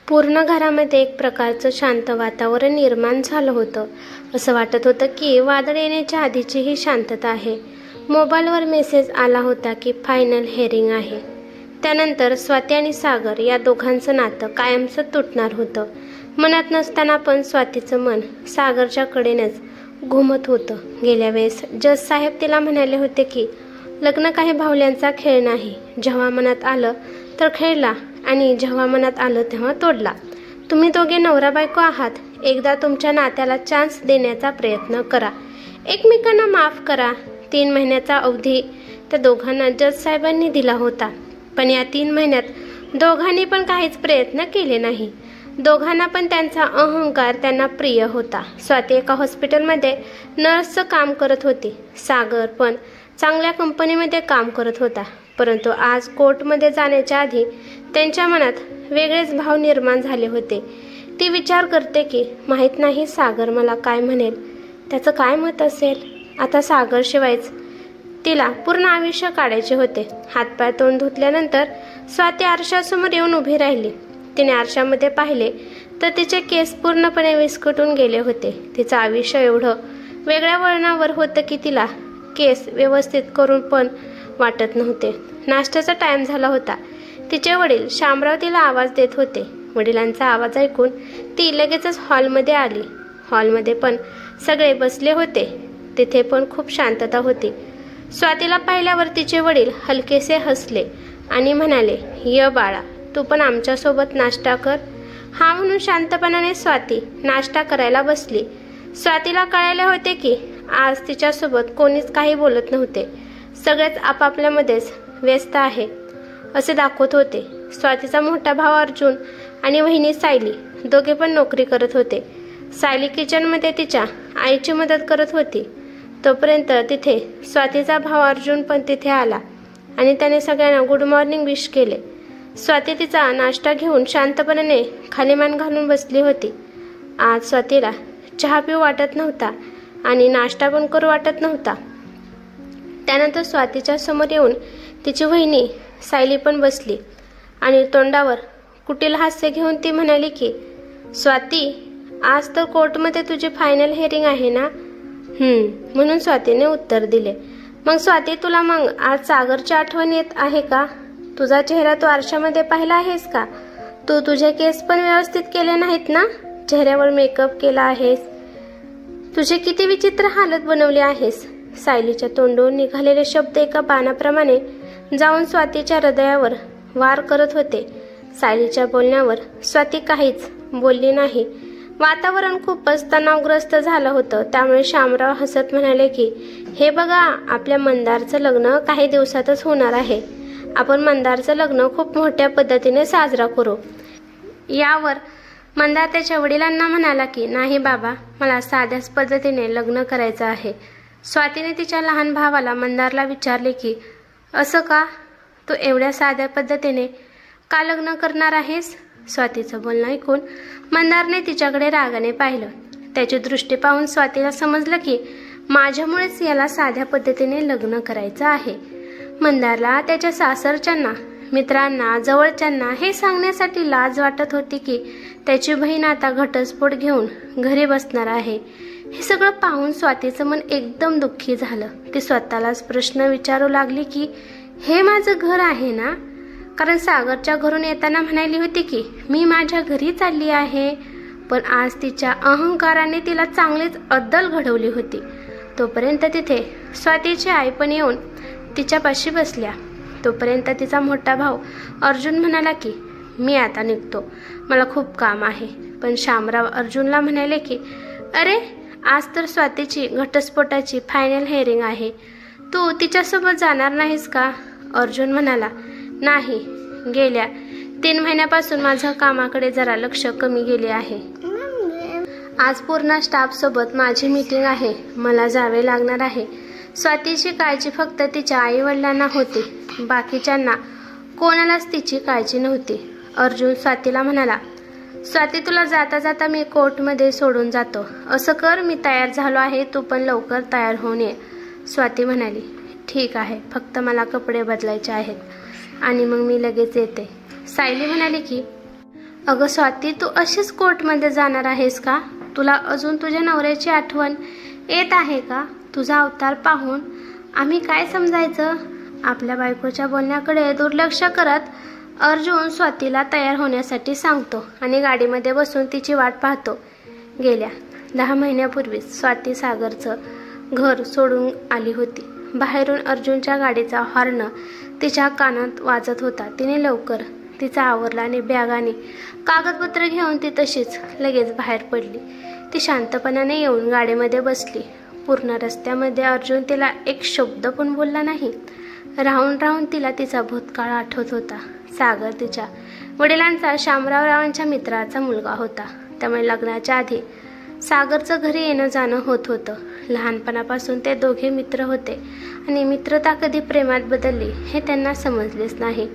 पूर्ण घरामध्ये एक प्रकारचं शांत वातावरण निर्माण झालं होतं। असं वाटत होतं की वादळ येण्याच्या आधीची ही शांतता आहे। मोबाईलवर मेसेज आला होता की फायनल हिअरिंग आहे। त्यानंतर स्वाती आणि सागर या दोघांचं नातं कायमचं तुटणार होतं। मनात नसताना पण स्वातीचं मन सागरच्या कडेनेच घुमत होतं। गेल्या वेळेस जज साहेब तिला म्हणाले होते की लग्न काही भावल्यांचा खेळ नाही, जेव्हा मनात आलं तर खेळला आणि जेव्हा मनात आलं तेव्हा तोडला। तुम्ही दोघे नवरा बायको आहात, एकदा तुमच्या नात्याला चान्स देण्याचा प्रयत्न करा, एकमेकांना माफ करा। 3 महिन्याचा अवधी त्या दोघांना जज साहेबांनी दिला होता, पण या 3 महिन्यात दोघांनी पण काहीच प्रयत्न केले नाही। दोघांना पण त्यांचा अहंकार त्यांना प्रिय होता। स्वाती एका हॉस्पिटलमध्ये नर्सचं काम करत होती, सागर पण चांगल्या कंपनीमध्ये काम करत होता। परंतु आज कोर्टमध्ये जाण्याच्या आधी त्यांच्या मनात वेगळेच भाव निर्माण झाले होते। ती विचार करते की माहीत नाही सागर मला काय म्हणेल, त्याचं काय मत असेल। आता सागर शिवायच तिला पूर्ण आयुष्य काढायचे होते। हातपाय तोंड धुतल्यानंतर स्वाती आरशासमोर येऊन उभी राहिली। तिने आरशामध्ये पाहिले तर तिचे केस पूर्णपणे विस्कटून गेले होते। तिचं आयुष्य एवढं वेगळ्या वळणावर होतं की तिला केस व्यवस्थित करून पण वाटत नव्हते। नाश्त्याचा टाइम झाला होता। तिचे वडील शामराव तिला आवाज देत होते। वडिलांचा आवाज ऐकून ती लगेचच हॉलमध्ये आली। हॉलमध्ये पण सगळे बसले होते, तिथे पण खूप शांतता होती। स्वातीला पाहिल्यावर तिचे वडील हलकेसे हसले आणि म्हणाले, "य बाळा, तू पण आमच्यासोबत नाश्ता कर." हा म्हणून शांतपणाने स्वाती नाश्ता करायला बसली। स्वातीला कळाले होते की आज तिच्यासोबत कोणीच काही बोलत नव्हते, सगळेच आपापल्यामध्येच व्यस्त आहे असे दाखवत होते। स्वातीचा मोठा भाऊ अर्जुन आणि वहिनी सायली दोघे पण नोकरी करत होते। सायली किचनमध्ये तिच्या आईची मदत करत होती। तोपर्यंत तिथे स्वातीचा भाऊ अर्जुन पण तिथे आला आणि त्याने सगळ्यांना गुड मॉर्निंग विश केले। स्वाती तिचा नाश्ता घेऊन शांतपणे खाली मान घालून बसली होती। आज स्वातीला चहा पिऊ वाटत नव्हता आणि नाश्ता पण करू वाटत नव्हता। त्यानंतर स्वातीच्या समोर येऊन तिची वहिनी सायली पण बसली आणि तोंडावर कुटील हास्य घेऊन ती म्हणाली की स्वाती, आज तर कोर्टमध्ये तुझी फायनल हिअरिंग आहे ना? म्हणून स्वातीने उत्तर दिले। मग स्वाती, तुला मग आज सागरची आठवण येत आहे का? तुझा चेहरा तू आरशामध्ये पाहिला आहेस का? तू तुझे केस पण व्यवस्थित केले नाहीत ना? चेहऱ्यावर मेकअप केला आहेस? तुझे किती विचित्र हालत बनवली आहेस। सायलीच्या तोंडून निघालेले शब्द एका बाणाप्रमाणे जाऊन स्वातीच्या हृदयावर वार करत होते। सायलीच्या बोलण्यावर स्वाती काहीच बोलली नाही। वातावरण खूपच तणावग्रस्त झालं होतं। त्यामुळे शामराव हसत म्हणाले की हे बघा, आपल्या मंदारचं लग्न काही दिवसातच होणार आहे। आपण मंदारचं लग्न खूप मोठ्या पद्धतीने साजरा करू। यावर मंदार त्याच्या वडिलांना म्हणाला की नाही बाबा, मला साध्याच पद्धतीने लग्न करायचं आहे। स्वातीने तिच्या लहान भावाला मंदारला विचारले की असं का? तू एवढ्या साध्या पद्धतीने का लग्न करणार आहेस? स्वातीचं बोलणं ऐकून मंदारने तिच्याकडे रागाने पाहिलं। त्याची दृष्टी पाहून स्वातीला समजलं की माझ्यामुळेच याला साध्या पद्धतीने लग्न करायचं आहे। मंदारला त्याच्या सासरच्यांना, मित्रांना, जवळच्यांना हे सांगण्यासाठी लाज वाटत होती की त्याची बहीण आता घटस्फोट घेऊन घरी बसणार आहे। हे सगळं पाहून स्वातीचं मन एकदम दुःखी झालं। ती स्वतःलाच प्रश्न विचारू लागली की हे माझं घर आहे ना? कारण सागरच्या घरून येताना म्हणाली होती की मी माझ्या घरी चालली आहे, पण आज तिच्या अहंकाराने तिला चांगलीच अद्दल घडवली होती। तोपर्यंत तिथे स्वातीची आई पण येऊन तिच्यापाशी बसल्या। तोपर्यंत तिचा मोठा भाऊ अर्जुन म्हणाला की मी आता निघतो, मला खूप काम आहे। पण शामराव अर्जुनला म्हणाले की अरे, आज तर स्वातीची घटस्फोटाची फायनल हिअरिंग आहे, तू तिच्यासोबत जाणार नाहीस का? अर्जुन म्हणाला, नाही, गेल्या 3 महिन्यापासून माझं कामाकडे जरा लक्ष कमी गेले आहे। आज पूर्ण स्टाफ सोबत माझी मीटिंग आहे, मला जावे लागणार आहे। स्वातीची काळजी फक्त तिच्या आई वडिलांना होती, बाकीच्यांना कोणालाच तिची काळजी नव्हती। अर्जुन स्वातीला म्हणाला, स्वाती, तुला जाता जाता मी कोर्टमध्ये सोडून जातो। असं कर, मी तयार झालो आहे, तू पण लवकर तयार होऊन ये। स्वाती म्हणाली, ठीक आहे, फक्त मला कपडे बदलायचे आहेत आणि मग मी लगेच येते। सायली म्हणाली की अगं स्वाती, तू अशीच कोर्टमध्ये जाणार आहेस का? तुला अजून तुझ्या नवऱ्याची आठवण येत आहे का? तुझा अवतार पाहून आम्ही काय समजायचं? आपल्या बायकोच्या बोलण्याकडे दुर्लक्ष करत अर्जुन स्वातीला तयार होण्यासाठी सांगतो आणि गाडीमध्ये बसून तिची वाट पाहतो. गेल्या 10 महिन्यापूर्वी स्वाती सागरचं घर सोडून आली होती. बाहेरून अर्जुनच्या गाडीचा हॉर्न तिच्या कानात वाजत होता. तिने लवकर तिचा आवरला आणि बॅग आणि कागदपत्र घेऊन ती तशीच लगेच बाहेर पडली. ती शांतपणाने येऊन गाडीमध्ये बसली. पूर्ण रस्त्यामध्ये अर्जुन तिला एक शब्द पण बोलला नाही. राहून राहून तिला तिचा भूतकाळ आठवत होता. सागर तिच्या वडिलांचा शामरावरावांच्या मित्राचा मुलगा होता. त्यामुळे लग्नाच्या आधी सागरचं घरी येणं जाणं होत होतं. लहानपणापासून ते दोघे मित्र होते आणि मित्रता कधी प्रेमात बदलली हे त्यांना समजलेच नाही.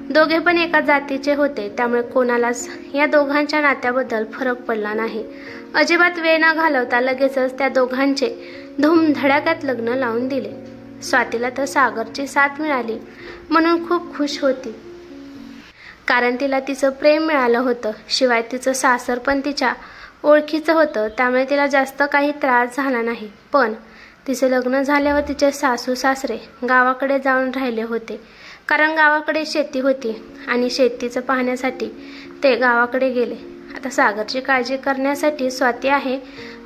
दोघे पण एका जातीचे होते, त्यामुळे कोणालाच या दोघांच्या नात्याबद्दल फरक पडला नाही. अजिबात वेळ न घालवता लगेचच त्या दोघांचे धूमधडाक्यात लग्न लावून दिले. स्वातीला तर सागरची साथ मिळाली म्हणून खूप खुश होती, कारण तिला तिचं प्रेम मिळालं होतं. शिवाय तिचं सासर पण तिच्या ओळखीचं होतं, त्यामुळे तिला जास्त काही त्रास झाला नाही. पण तिचं लग्न झाल्यावर तिचे सासू सासरे गावाकडे जाऊन राहिले होते, कारण गावाकडे शेती होती आणि शेतीचं पाहण्यासाठी ते गावाकडे गेले. आता सागरची काळजी करण्यासाठी स्वाती आहे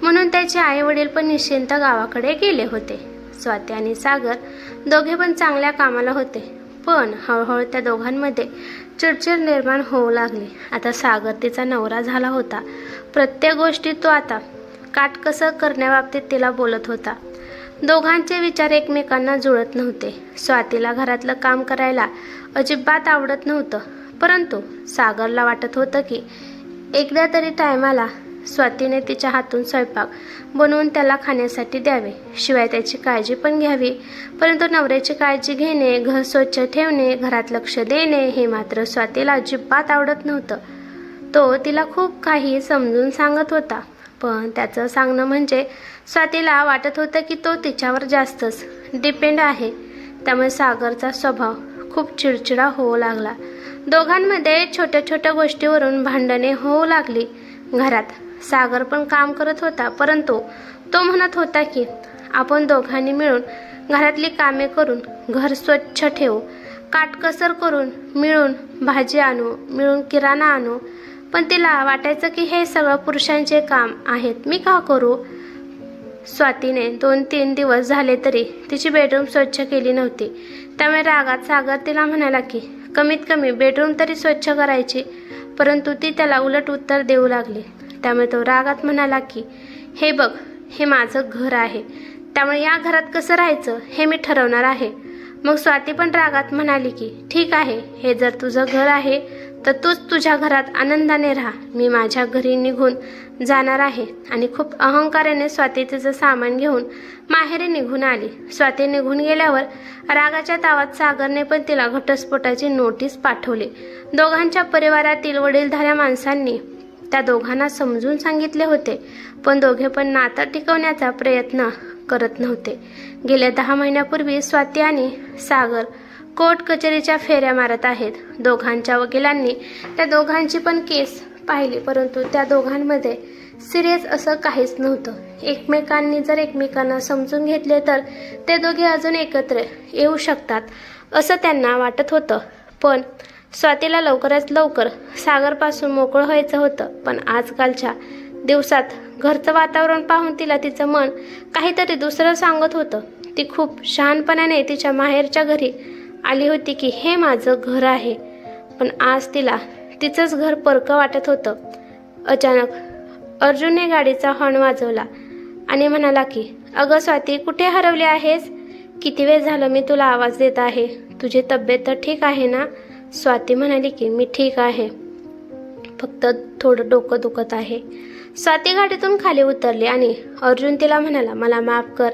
म्हणून त्याचे आई वडील पण निश्चिंत गावाकडे गेले होते. स्वाती आणि सागर दोघे पण चांगल्या कामाला होते, पण हळूहळू त्या दोघांमध्ये चिडचिड निर्माण होऊ लागली. आता सागर तिचा नवरा झाला होता. प्रत्येक गोष्टी तो आता काटकसर करण्याबाबतीत तिला बोलत होता. दोघांचे विचार एकमेकांना जुळत नव्हते. स्वातीला घरातलं काम करायला अजिबात आवडत नव्हतं, परंतु सागरला वाटत होतं की एकदा तरी टायमाला स्वातीने तिच्या हातून स्वयंपाक बनवून त्याला खाण्यासाठी द्यावे, शिवाय त्याची काळजी पण घ्यावी. परंतु नवऱ्याची काळजी घेणे, घर स्वच्छ ठेवणे, घरात लक्ष देणे हे मात्र स्वातीला अजिबात आवडत नव्हतं. तो तिला खूप काही समजून सांगत होता, पण त्याचं सांगणं म्हणजे स्वातीला वाटत होतं की तो तिच्यावर जास्तच डिपेंड आहे. त्यामुळे सागरचा स्वभाव खूप चिडचिडा होऊ लागला. दोघांमध्ये छोट्या छोट्या गोष्टीवरून भांडणे होऊ लागली. घरात सागर पण काम करत होता, परंतु तो म्हणत होता की आपण दोघांनी मिळून घरातली कामे करून घर स्वच्छ ठेवू, काटकसर करून मिळून भाजी आणू, मिळून किराणा आणू. पण तिला वाटायचं की हे सगळं पुरुषांचे काम आहेत, मी का करू? स्वातीने 2-3 दिवस झाले तरी तिची बेडरूम स्वच्छ केली नव्हती. त्यामुळे रागात सागर तिला म्हणाला की कमीत कमी बेडरूम तरी स्वच्छ करायची, परंतु ती त्याला उलट उत्तर देऊ लागली. त्यामुळे तो रागात म्हणाला की हे बघ, हे माझं घर आहे, त्यामुळे या घरात कसं राहायचं हे मी ठरवणार आहे. मग स्वाती पण रागात म्हणाली की ठीक आहे, हे जर तुझं घर आहे तर तूच तुझ्या घरात आनंदाने राहा, मी माझ्या घरी निघून जाणार आहे. आणि खूप अहंकाराने स्वाती तिचं सामान घेऊन माहेरी निघून आली. स्वाती निघून गेल्यावर रागाच्या तावात सागरने पण तिला घटस्फोटाची नोटीस पाठवली. दोघांच्या परिवारातील वडीलधाऱ्या माणसांनी त्या दोघांना समजून सांगितले होते, पण दोघे पण नातं टिकवण्याचा प्रयत्न करत नव्हते. गेल्या 10 महिन्यापूर्वी स्वाती आणि सागर कोर्ट कचेरीच्या फेऱ्या मारत आहेत. दोघांच्या वकिलांनी त्या दोघांची पण केस पाहिली, परंतु त्या दोघांमध्ये सिरियस असं काहीच नव्हतं. एकमेकांनी जर एकमेकांना समजून घेतले तर ते दोघे अजून एकत्र येऊ शकतात असं त्यांना वाटत होतं. पण स्वातीला लवकरात लवकर सागरपासून मोकळं व्हायचं होतं. पण आजकालच्या दिवसात घरचं वातावरण पाहून तिला तिचं मन काहीतरी दुसरं सांगत होतं. ती खूप शहाणपणाने तिच्या माहेरच्या घरी आली होती की हे माझं घर आहे, पण आज तिला तिचंच घर परकं वाटत होतं. अचानक अर्जुनने गाडीचा हॉर्न वाजवला आणि म्हणाला की अगं स्वाती, कुठे हरवली आहेस? किती वेळ झालं मी तुला आवाज देत आहे, तुझी तब्येत तर ठीक आहे ना? स्वाती म्हणाली की मी ठीक आहे, फक्त थोडं डोकं दुखत आहे. स्वाती गाडीतून खाली उतरली आणि अर्जुन तिला म्हणाला, मला माफ कर,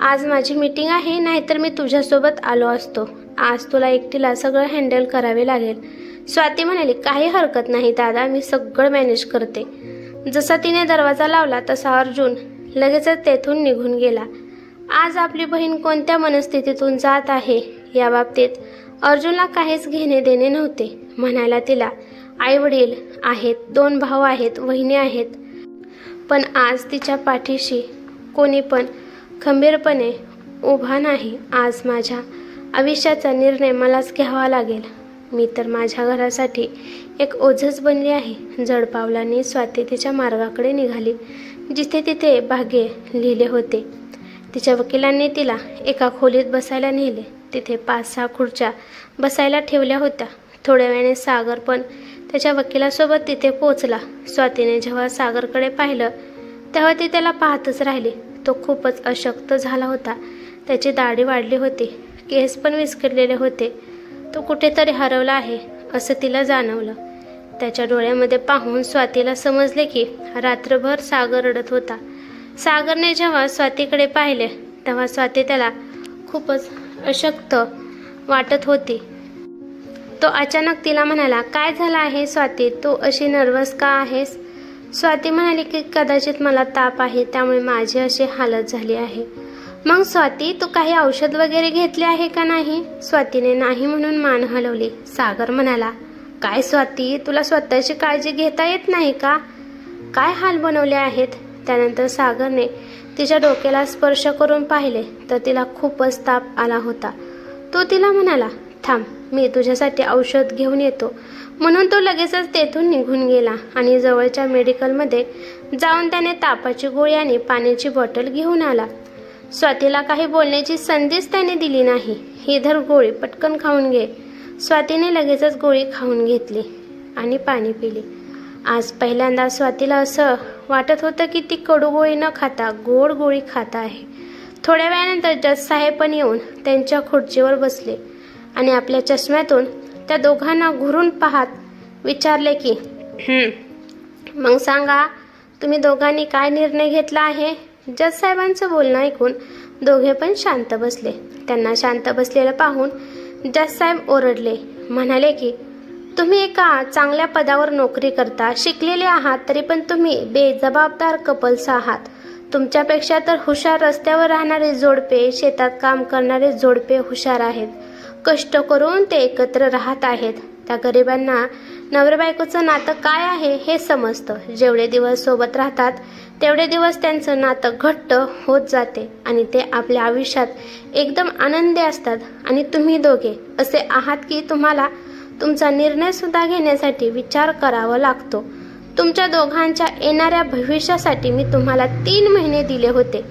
आज माझी मीटिंग आहे, नाहीतर मी तुझ्यासोबत आलो असतो. आज तुला एकटीला सगळं हँडल करावे लागेल. स्वाती म्हणाली, काही हरकत नाही दादा, मी सगळं मॅनेज करते. जसा तिने दरवाजा लावला तसा अर्जुन लगेचच तेथून निघून गेला. आज आपली बहीण कोणत्या मनस्थितीतून जात आहे याबाबतीत अर्जुनला काहीच घेणे देणे नव्हते. म्हणायला तिला आई वडील आहेत, 2 भाऊ आहेत, वहिनी आहेत, पण आज तिच्या पाठीशी कोणी पण खंबीरपणे उभा नाही. आज माझ्या आयुष्याचा निर्णय मलाच घ्यावा लागेल. मी तर माझ्या घरासाठी एक ओझंच बनली आहे. जड पावलांनी स्वाती तिच्या मार्गाकडे निघाली, जिथे तिथे भाग्य लिहिले होते. तिच्या वकिलांनी तिला एका खोलीत बसायला नेले. तिथे 5-6 खुर्च्या बसायला ठेवल्या होत्या. थोड्या वेळाने सागर पण त्याच्या वकिलासोबत तिथे पोहोचला. स्वातीने जेव्हा सागरकडे पाहिलं तेव्हा ती त्याला पाहतच राहिली. तो खूपच अशक्त झाला होता. त्याची दाढी वाढली होती, केस पण विस्कटलेले होते. तो कुठेतरी हरवला आहे असं तिला जाणवलं. त्याच्या डोळ्यामध्ये पाहून स्वातीला समजले की रात्रभर सागर रडत होता. सागरने जेव्हा स्वातीकडे पाहिले तेव्हा स्वाती त्याला खूपच अशक्त वाटत होती. तो अचानक तिला म्हणाला, काय झालं आहे स्वाती, तू अशी नर्वस का आहेस? स्वाती म्हणाली की कदाचित मला ताप आहे, त्यामुळे माझी अशी हालत झाली आहे. मग स्वाती, तू काही औषध वगैरे घेतले आहे का नाही? स्वातीने नाही म्हणून मान हलवली. सागर म्हणाला, काय स्वाती, तुला स्वतःची काळजी घेता येत नाही का? काय हाल बनवले आहेत? त्यानंतर सागरने तिच्या डोक्याला स्पर्श करून पाहिले तर तिला खूपच ताप आला होता. तो तिला म्हणाला, थांब, मी तुझ्यासाठी औषध घेऊन येतो. म्हणून तो लगेचच तेथून निघून गेला आणि जवळच्या मेडिकलमध्ये जाऊन त्याने तापाची गोळी आणि पाण्याची बॉटल घेऊन आला. स्वातीला काही बोलण्याची संधीच त्याने दिली नाही. ही धर गोळी, पटकन खाऊन घे. स्वातीने लगेचच गोळी खाऊन घेतली आणि पाणी पिले. आज पहिल्यांदा स्वातीला असं वाटत होतं की ती कडू गोळी न खाता गोड गोळी खात आहे. थोड्या वेळानंतर जज साहेब पण येऊन त्यांच्या खुर्चीवर बसले आणि आपल्या चष्म्यातून त्या दोघांना घुरून पाहत विचारले की मग सांगा, तुम्ही दोघांनी काय निर्णय घेतला आहे? जज साहेबांचं बोलणं ऐकून दोघे पण शांत बसले. त्यांना शांत बसलेलं पाहून जज साहेब ओरडले, म्हणाले की तुम्ही एका चांगल्या पदावर नोकरी करता, शिकलेले आहात, तरी पण तुम्ही बेजबाबदार कपल्स आहात. तुमच्यापेक्षा तर हुशार रस्त्यावर राहणारे जोडपे, शेतात काम करणारे जोडपे हुशार आहेत. कष्ट करून ते एकत्र राहत आहेत. त्या गरिबांना नवरा बायकोचं नातं काय आहे हे समजतं. जेवढे दिवस सोबत राहतात तेवढे दिवस त्यांचं नातं घट्ट होत जाते आणि ते आपल्या आयुष्यात एकदम आनंदी असतात. आणि तुम्ही दोघे असे आहात की तुम्हाला तुमचा निर्णय सुद्धा घेण्यासाठी विचार करावा लागतो. तुमच्या दोघांच्या येणाऱ्या भविष्यासाठी मी तुम्हाला 3 महिने दिले होते,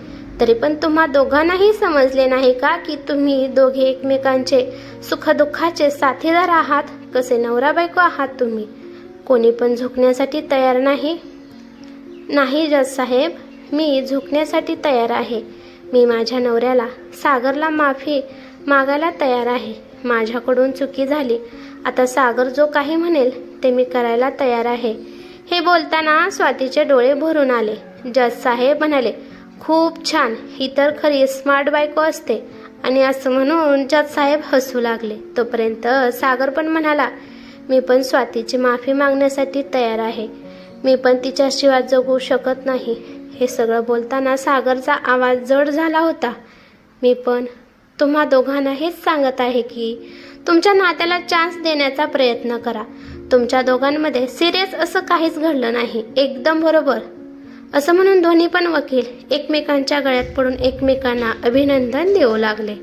तरी पण तुम्हा दोघांनाही समजले नाही का की तुम्ही दोघे एकमेकांचे सुखदुःखाचे साथीदार आहात? कसे नवरा बायको आहात तुम्ही. कोणी पण झुकण्यासाठी तयार नाही. नाही जज साहेब, मी झुकण्यासाठी तयार आहे. मी माझ्या नवऱ्याला, सागरला माफी मागायला तयार आहे. माझ्याकडून चुकी झाली. आता सागर जो काही म्हणेल ते मी करायला तयार आहे. हे बोलताना स्वातीचे डोळे भरून आले. जज साहेब म्हणाले, खूप छान, ही तर खरी स्मार्ट बायको असते. आणि असं म्हणून जज साहेब हसू लागले. तोपर्यंत सागर पण म्हणाला, मी पण स्वातीची माफी मागण्यासाठी तयार आहे. मी पण तिच्याशिवाय जगू शकत नाही. हे सगळं बोलताना सागरचा आवाज जड झाला होता. मी पण तुम्हा दोघांना हेच सांगत आहे की तुमच्या नात्याला चान्स देण्याचा प्रयत्न करा. तुमच्या दोघांमध्ये सिरियस असं काहीच घडलं नाही. एकदम बरोबर. असं म्हणून दोन्ही पण वकील एकमेकांच्या गळ्यात पडून एकमेकांना अभिनंदन देऊ लागले.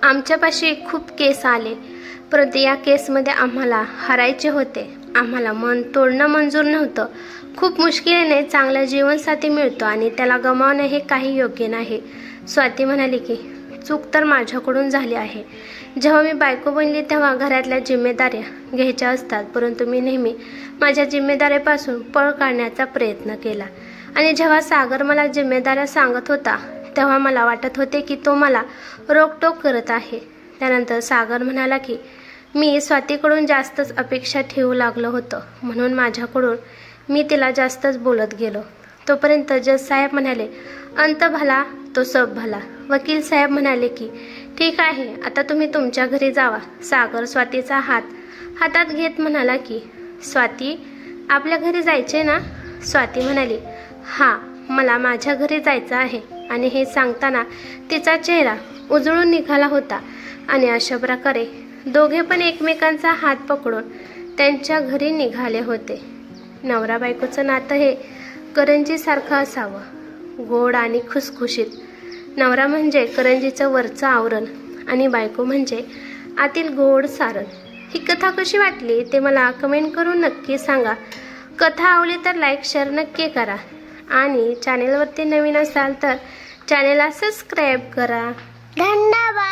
आमच्यापाशी खूप केस आले, परंतु या केसमध्ये आम्हाला हरायचे होते. आम्हाला मन तोडणं मंजूर नव्हतं. खूप मुश्किलीने चांगला जीवनसाथी मिळतो आणि त्याला गमावणं हे काही योग्य नाही. स्वाती म्हणाली की चूक तर माझ्याकडून झाली आहे. जेव्हा मी बायको बनली तेव्हा घरातल्या जिम्मेदाऱ्या घ्यायच्या असतात, परंतु मी नेहमी माझ्या जिम्मेदारीपासून पळ काढण्याचा प्रयत्न केला. आणि जेव्हा सागर मला जिम्मेदाऱ्या सांगत होता तेव्हा मला वाटत होते की तो मला रोकटोक करत आहे. त्यानंतर सागर म्हणाला की मी स्वातीकडून जास्तच अपेक्षा ठेवू लागलो होतं, म्हणून माझ्याकडून मी तिला जास्तच बोलत गेलो. तोपर्यंत जज साहेब म्हणाले, अंत भला तो सब भला. वकील साहेब म्हणाले की ठीक आहे, आता तुम्ही तुमच्या घरी जावा. सागर स्वातीचा हातात घेत म्हणाला की स्वाती, आपल्या घरी जायचे ना? स्वाती म्हणाली, हां, मला माझ्या घरी जायचं आहे. आणि हे सांगताना तिचा चेहरा उजळून निघाला होता. आणि अशा प्रकारे दोघे पण एकमेकांचा हात पकडून त्यांच्या घरी निघाले होते. नवरा बायकोचं नातं हे करंजीसारखं असावं, गोड आणि खुसखुशीत. नवरा म्हणजे करंजीचं वरचं आवरण आणि बायको म्हणजे आतील गोड सारण. ही कथा कशी वाटली ते मला कमेंट करून नक्की सांगा. कथा आवडली तर लाईक शेअर नक्की करा आणि चॅनेलवरती नवीन असाल तर चॅनेलला सबस्क्राईब करा. धन्यवाद.